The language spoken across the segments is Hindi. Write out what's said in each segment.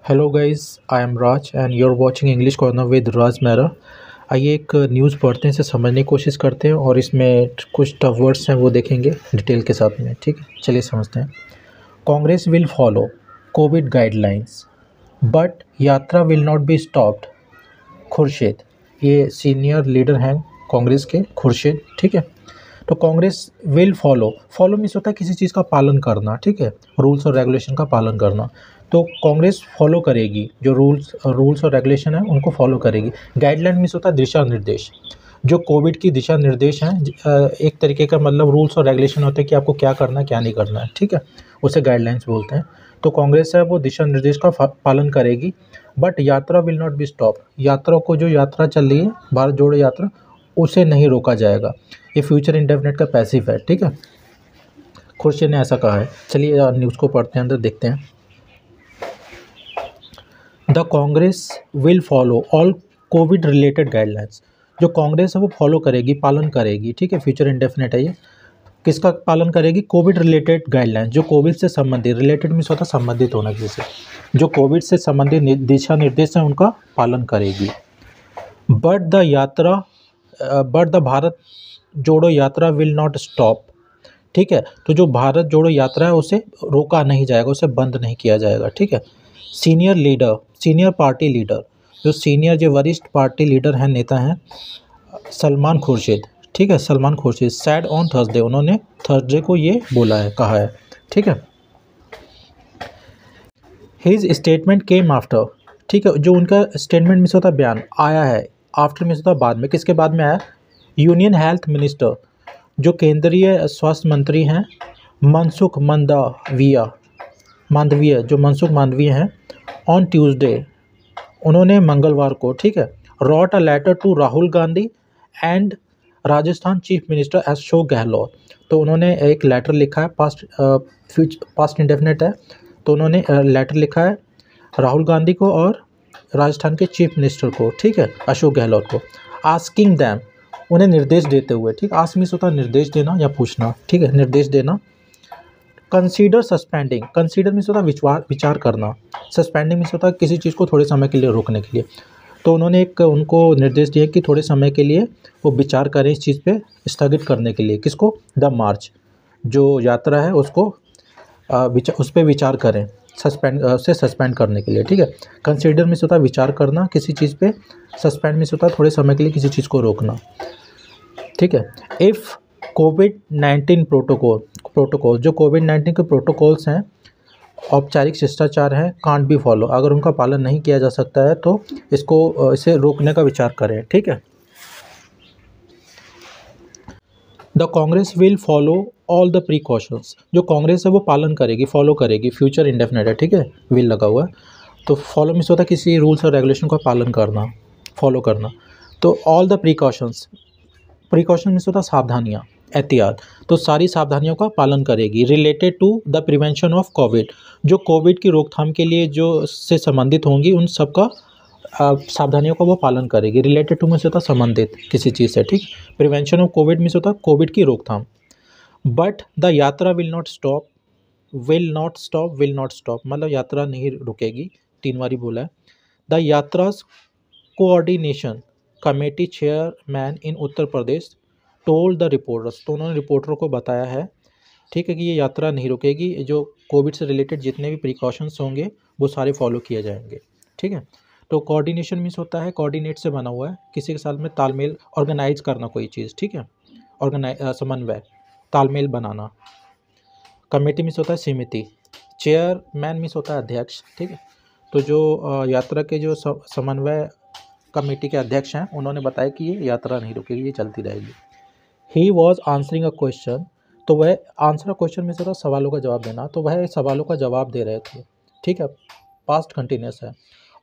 Hello guys, I am Raj and you are watching English corner with Raj Mehra. आइए एक न्यूज़ पढ़ते हैं, इसे समझने की कोशिश करते हैं और इसमें कुछ टफ वर्ड्स हैं वो देखेंगे डिटेल के साथ में। ठीक है, चलिए समझते हैं। Congress will follow covid guidelines but yatra will not be stopped. Khurshid, ये सीनियर लीडर हैं कांग्रेस के, खुर्शीद। ठीक है, तो कांग्रेस विल फॉलो मीन्स होता है किसी चीज़ का पालन करना। ठीक है, रूल्स और रेगुलेशन का पालन करना। तो कांग्रेस फॉलो करेगी, जो रूल्स और रेगुलेशन है उनको फॉलो करेगी। गाइडलाइन मीन्स होता है दिशा निर्देश, जो कोविड की दिशा निर्देश हैं। एक तरीके का मतलब रूल्स और रेगुलेशन होते हैं कि आपको क्या करना है क्या नहीं करना है। ठीक है, उसे गाइडलाइंस बोलते हैं। तो कांग्रेस है वो दिशा निर्देश का पालन करेगी but yatra will not be stop. यात्रा को, जो यात्रा चल रही है भारत जोड़ो यात्रा, उसे नहीं रोका जाएगा। ये फ्यूचर इंडेफिनिट का पैसिव है। ठीक है, खुर्शीद ने ऐसा कहा है। चलिए न्यूज़ को पढ़ते हैं, अंदर देखते हैं। The Congress will follow all Covid related guidelines. जो कांग्रेस है वो फॉलो करेगी, पालन करेगी। ठीक है, फ्यूचर इंडेफिनिट है ये। किसका पालन करेगी? कोविड रिलेटेड गाइडलाइंस, जो कोविड से संबंधित, रिलेटेड मीन्स होता है संबंधित होना किसी से, जो कोविड से संबंधित दिशा निर्देश हैं उनका पालन करेगी। बट द भारत जोड़ो यात्रा विल नॉट स्टॉप। ठीक है, तो जो भारत जोड़ो यात्रा है उसे रोका नहीं जाएगा, उसे बंद नहीं किया जाएगा। ठीक है, सीनियर पार्टी लीडर, जो वरिष्ठ पार्टी लीडर हैं, नेता हैं, सलमान खुर्शीद। ठीक है, Salman Khurshid sad on Thursday, उन्होंने थर्सडे को ये बोला है, कहा है। ठीक है, हिज स्टेटमेंट केम आफ्टर। ठीक है, जो उनका स्टेटमेंट मीन्स होता है बयान, आया है। आफ्टर मीन्स होता है बाद में। किसके बाद में आया? यूनियन हेल्थ मिनिस्टर, जो केंद्रीय स्वास्थ्य मंत्री हैं, मनसुख मांडविया हैं, ऑन ट्यूसडे, उन्होंने मंगलवार को, ठीक है, wrote a letter to Rahul Gandhi and Rajasthan chief minister Ashok Gehlot. तो उन्होंने एक लेटर लिखा है, पास्ट इंडेफिनिट है, तो उन्होंने लेटर लिखा है राहुल गांधी को और राजस्थान के चीफ मिनिस्टर को, ठीक है, अशोक गहलोत को, आस्किंग दैम, उन्हें निर्देश देते हुए। ठीक, आस्क मीन्स होता है निर्देश देना या पूछना। ठीक है, निर्देश देना। कंसीडर सस्पेंडिंग, कंसीडर मीन्स होता है विचार करना, सस्पेंडिंग मीन्स होता है किसी चीज़ को थोड़े समय के लिए रोकने के लिए। तो उन्होंने उनको निर्देश दिया कि थोड़े समय के लिए वो विचार करें इस चीज़ पे, स्थगित करने के लिए। किसको? द मार्च, जो यात्रा है उसको उस पर विचार करें, सस्पेंड करने के लिए। ठीक है, कंसीडर मीन्स होता है विचार करना किसी चीज़ पे, सस्पेंड मीन्स होता है थोड़े समय के लिए किसी चीज़ को रोकना। ठीक है, इफ़ कोविड-19 प्रोटोकॉल, जो कोविड-19 के प्रोटोकॉल्स हैं, औपचारिक शिष्टाचार हैं, कांट बी फॉलो, अगर उनका पालन नहीं किया जा सकता है तो इसे रोकने का विचार करें। ठीक है, the Congress will follow all the precautions, जो कांग्रेस है वो पालन करेगी, फॉलो करेगी, फ्यूचर इंडेफिनिट है। ठीक है, विल लगा हुआ है, तो फॉलो मीन्स होता है किसी रूल्स और रेगुलेशन का पालन करना, फॉलो करना। तो ऑल द प्रिकॉशन मीन्स होता है सावधानियाँ, एहतियात, तो सारी सावधानियों का पालन करेगी। Related to the prevention of COVID, जो कोविड की रोकथाम के लिए जो से संबंधित होंगी उन सब का सावधानियों का वो पालन करेगी। रिलेटेड टू मीन्स होता है संबंधित किसी चीज़ से। ठीक, प्रिवेंशन ऑफ कोविड मीन्स होता है कोविड की रोकथाम। But the yatra will not stop, मतलब यात्रा नहीं रुकेगी, 3 बारी बोला है। The yatra's coordination committee chairman in Uttar Pradesh told the reporters, तो उन्होंने रिपोर्टरों को बताया है, ठीक है, कि ये यात्रा नहीं रुकेगी, जो कोविड से रिलेटेड जितने भी प्रिकॉशंस होंगे वो सारे फॉलो किए जाएंगे। ठीक है, तो कोऑर्डिनेशन मीन्स होता है कोऑर्डिनेट से बना हुआ है, किसी के साथ में तालमेल, ऑर्गेनाइज करना कोई चीज़। ठीक है, समन्वय, तालमेल बनाना। कमेटी मीन्स होता है समिति। चेयरमैन मीन्स होता है अध्यक्ष। ठीक है, तो जो यात्रा के जो समन्वय कमेटी के अध्यक्ष हैं उन्होंने बताया कि ये यात्रा नहीं रुकेगी, ये चलती रहेगी। He was answering a question, तो वह आंसर अ क्वेश्चन में से होता सवालों का जवाब देना, तो वह सवालों का जवाब दे रहे थे। ठीक है, पास्ट कंटिन्यूस है।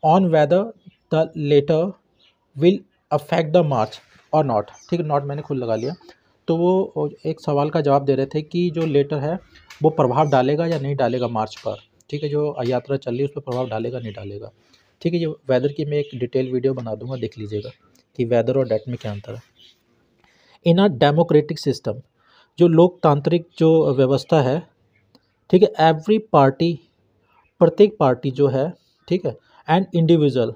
On whether the latter will affect the march और नॉट। ठीक है, नॉट मैंने खुद लगा लिया, तो वो एक सवाल का जवाब दे रहे थे कि जो लेटर है वो प्रभाव डालेगा या नहीं डालेगा मार्च पर। ठीक है, जो यात्रा चल रही है उस पर प्रभाव डालेगा नहीं डालेगा। ठीक है, ये वेदर की मैं एक डिटेल वीडियो बना दूंगा, देख लीजिएगा कि वेदर और डेट में क्या अंतर है। इन अ डेमोक्रेटिक सिस्टम, जो लोकतांत्रिक जो व्यवस्था है, ठीक है, एवरी पार्टी, प्रत्येक पार्टी जो है, ठीक है। एंड इंडिविजुअल,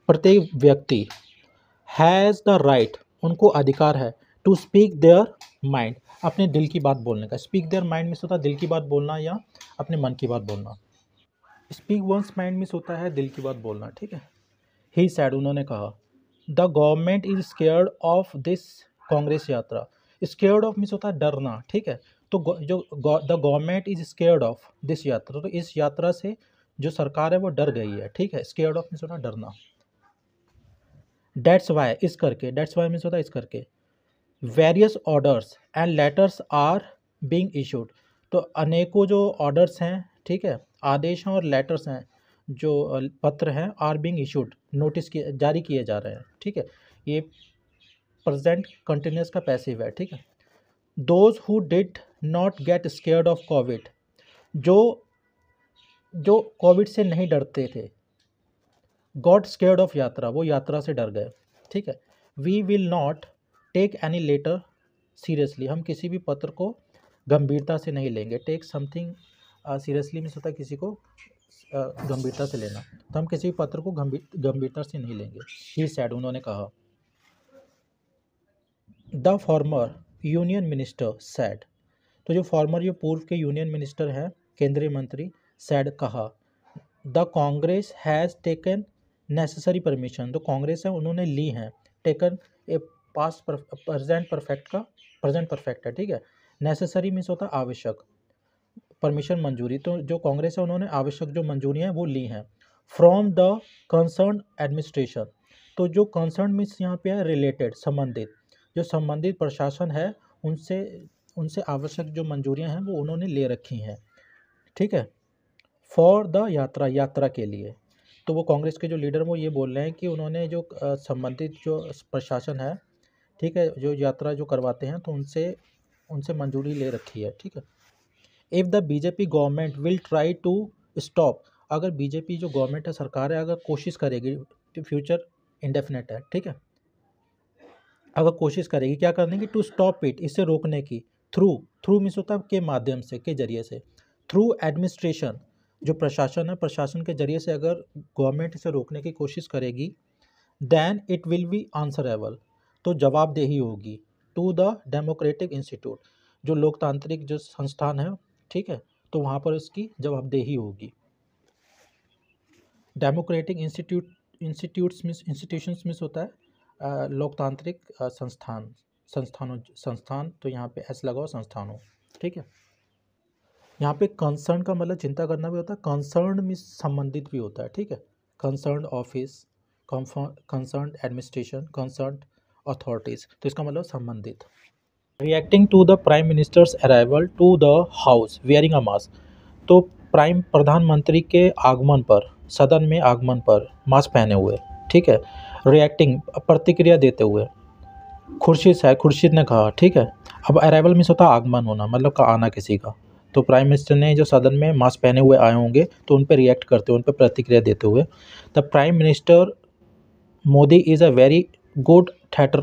प्रत्येक व्यक्ति, हैज़ द राइट, उनको अधिकार है, टू स्पीक देयर माइंड, अपने दिल की बात बोलने का। स्पीक देयर माइंड मीन्स होता है दिल की बात बोलना या अपने मन की बात बोलना। स्पीक वंस माइंड मीन्स होता है दिल की बात बोलना, ठीक है। ही सैड, उन्होंने कहा, the government is scared of this Congress yatra. Scared of means होता है डरना, ठीक है। तो जो the government is scared of this यात्रा, तो इस यात्रा से जो सरकार है वो डर गई है, ठीक है। स्केयर्ड ऑफ मीन्स होता है डरना। डेट्स वाई, इस करके, डेट्स वाई मीन्स होता है इस करके। Various orders and letters are being issued, तो अनेकों जो ऑर्डर्स हैं, ठीक है, आदेश हैं और लेटर्स हैं, जो पत्र हैं, आर बीइंग इशूड, नोटिस किए, जारी किए जा रहे हैं, ठीक है। ये प्रेजेंट कंटिन्यूस का पैसिव है, ठीक है। Those who did not get scared of COVID, जो जो कोविड से नहीं डरते थे, गॉट स्केयर्ड ऑफ यात्रा, वो यात्रा से डर गए, ठीक है। We will not take any letter seriously, हम किसी भी पत्र को गंभीरता से नहीं लेंगे। टेक समथिंग सीरियसली मीन्स होता है किसी को गंभीरता से लेना, तो हम किसी भी पत्र को गंभीरता से नहीं लेंगे। ही सैड, उन्होंने कहा। The former union minister sad, तो जो फॉर्मर, जो पूर्व के यूनियन मिनिस्टर हैं, केंद्रीय मंत्री, सैड, कहा। The Congress has taken necessary permission, तो कांग्रेस है उन्होंने ली हैं, taken a past present perfect का प्रेजेंट परफेक्ट है, ठीक है। नेसेसरी मीन्स होता है आवश्यक, परमिशन मंजूरी, तो जो कांग्रेस है उन्होंने आवश्यक जो मंजूरियाँ हैं वो ली हैं। फ्रॉम द कंसर्न एडमिनिस्ट्रेशन, तो जो कंसर्न मीन्स यहाँ पे है रिलेटेड, संबंधित, जो संबंधित प्रशासन है उनसे उनसे आवश्यक जो मंजूरियाँ हैं वो उन्होंने ले रखी हैं, ठीक है। फॉर द यात्रा, यात्रा के लिए, तो वो कांग्रेस के जो लीडर वो ये बोल रहे हैं कि उन्होंने जो संबंधित जो प्रशासन है, ठीक है, जो यात्रा जो करवाते हैं तो उनसे उनसे मंजूरी ले रखी है, ठीक है। If the BJP government will try to stop, अगर बीजेपी जो गवर्नमेंट है, सरकार है, अगर कोशिश करेगी, फ्यूचर इंडेफिनेट है, ठीक है, अगर कोशिश करेगी क्या करने की, टू स्टॉप इट, इसे रोकने की, थ्रू मीन्स होता है के माध्यम से, के जरिए से, थ्रू एडमिनिस्ट्रेशन, जो प्रशासन है, प्रशासन के जरिए से अगर गवर्नमेंट इसे रोकने की कोशिश करेगी, then it will be answerable, तो जवाबदेही होगी, टू द डेमोक्रेटिक इंस्टीट्यूट, जो लोकतांत्रिक जो संस्थान है, ठीक है, तो वहाँ पर इसकी जवाबदेही होगी। डेमोक्रेटिक इंस्टीट्यूशंस मीन्स होता है लोकतांत्रिक संस्थान, तो यहाँ पे एस लगाओ, संस्थानों, ठीक है। यहाँ पे कंसर्न का मतलब चिंता करना भी होता है, कंसर्न मीन्स संबंधित भी होता है, ठीक है। Concern office, concern administration, concern authorities, तो इसका मतलब संबंधित। Reacting to the prime minister's arrival to the house wearing a mask, तो प्रधानमंत्री के आगमन पर, सदन में आगमन पर मास्क पहने हुए, ठीक है। रिएक्टिंग, प्रतिक्रिया देते हुए, खुर्शीद ने कहा, ठीक है। अब अराइवल मीन्स होता है आगमन होना, मतलब का आना किसी का, तो प्राइम मिनिस्टर ने जो सदन में मास्क पहने हुए आए होंगे तो उन पर रिएक्ट करते हुए, उन पर प्रतिक्रिया देते हुए, the prime minister Modi is a very good theatre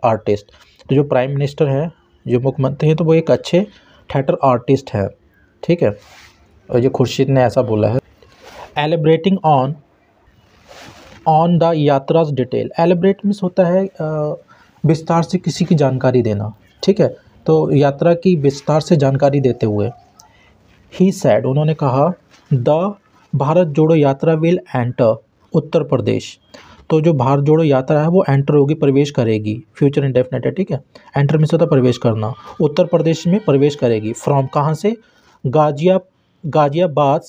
artist, तो जो प्राइम मिनिस्टर हैं, जो मुख्यमंत्री हैं, तो वो एक अच्छे थिएटर आर्टिस्ट हैं, ठीक है। और ये खुर्शीद ने ऐसा बोला है। Elaborating on the yatra's detail, elaborate means होता है विस्तार से किसी की जानकारी देना, ठीक है, तो यात्रा की विस्तार से जानकारी देते हुए, ही सैड, उन्होंने कहा, द भारत जोड़ो यात्रा विल एंटर उत्तर प्रदेश, तो जो भारत जोड़ो यात्रा है वो एंटर होगी, प्रवेश करेगी, फ्यूचर इंडेफिनेट है, ठीक है। एंटर मीन्स होता है प्रवेश करना, उत्तर प्रदेश में प्रवेश करेगी। फ्रॉम, कहाँ से, गाजियाबाद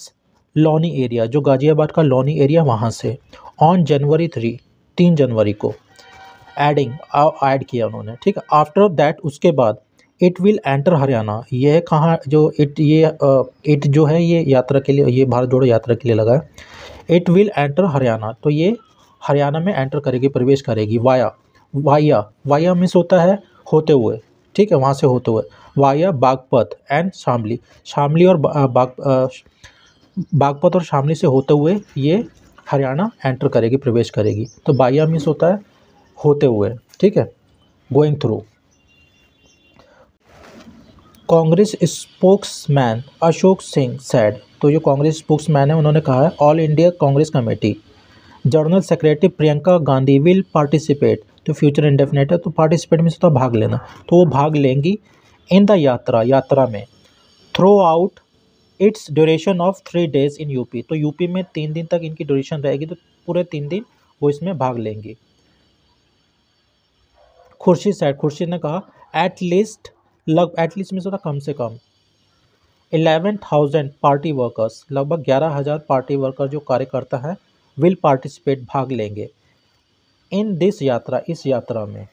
लॉनी एरिया, जो गाजियाबाद का लॉनी एरिया वहाँ से, ऑन जनवरी 3 जनवरी को, ऐड किया उन्होंने, ठीक है। आफ्टर दैट, उसके बाद, इट विल एंटर हरियाणा, यह कहाँ, जो इट जो है ये यात्रा के लिए, ये भारत जोड़ो यात्रा के लिए लगा है। इट विल एंटर हरियाणा, तो ये हरियाणा में एंटर करेगी, प्रवेश करेगी। वाया मीन्स होता है होते हुए, ठीक है, वहाँ से होते हुए, वाया बागपत एंड शामली और बागपत और शामली से होते हुए ये हरियाणा एंटर करेगी, प्रवेश करेगी। तो वाया मीन्स होता है होते हुए, ठीक है, going through. Congress spokesman Ashok Singh sad, तो जो कांग्रेस स्पोक्समैन है उन्होंने कहा है all India Congress committee general secretary Priyanka Gandhi will participate, तो फ्यूचर इंडेफिनेट है, तो पार्टिसिपेट में तो भाग लेना, तो वो भाग लेंगी इन द यात्रा में through out it's duration of 3 days in UP, तो यूपी में 3 दिन तक इनकी ड्यूरेशन रहेगी, तो पूरे 3 दिन वो इसमें भाग लेंगी। खुर्शीद ने कहा एट लीस्ट में सोचा कम से कम 11,000 पार्टी वर्कर्स, लगभग 11,000 पार्टी वर्कर जो कार्यकर्ता हैं विल पार्टिसिपेट, भाग लेंगे इन दिस यात्रा, इस यात्रा में।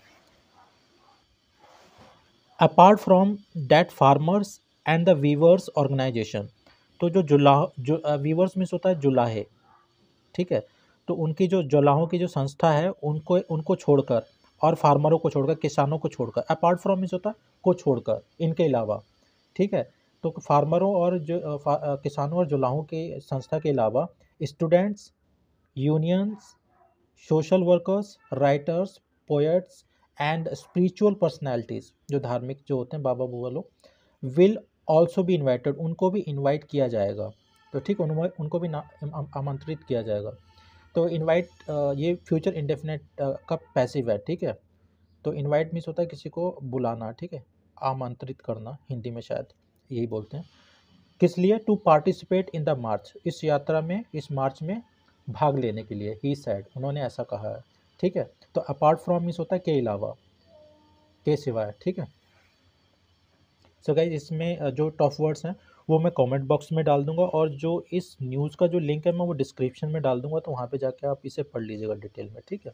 Apart from that farmers and the weavers organisation, तो जो वीवर्स में होता है जुलाहे, ठीक है, तो उनकी जो जुलाहों की जो संस्था है उनको उनको छोड़कर और फार्मरों को छोड़कर, किसानों को छोड़कर, अपार्ट फ्रॉम मीन्स होता है को छोड़कर, इनके अलावा, ठीक है, तो फार्मरों और किसानों और जुलाहों की संस्था के अलावा students, unions, social workers, writers, poets and spiritual personalities, जो धार्मिक जो होते हैं बाबा बुआ लोग, विल ऑल्सो भी इन्वाइटेड, उनको भी इन्वाइट किया जाएगा, तो ठीक, उनको भी आमंत्रित किया जाएगा। तो इनवाइट ये फ्यूचर इंडेफिनेट का पैसिव है, ठीक है, तो इनवाइट मीन्स होता है किसी को बुलाना, ठीक है, आमंत्रित करना, हिंदी में शायद यही बोलते हैं। किस लिए? टू पार्टिसिपेट इन द मार्च, इस यात्रा में, इस मार्च में भाग लेने के लिए, ही सैड, उन्होंने ऐसा कहा है, ठीक है। तो अपार्ट फ्रॉम मीन्स होता है के अलावा, के सिवाय, ठीक है। सो गाइज इसमें जो टॉप वर्ड्स हैं वो मैं कमेंट बॉक्स में डाल दूंगा, और जो इस न्यूज़ का जो लिंक है मैं वो डिस्क्रिप्शन में डाल दूंगा, तो वहाँ पे जाके आप इसे पढ़ लीजिएगा डिटेल में, ठीक है।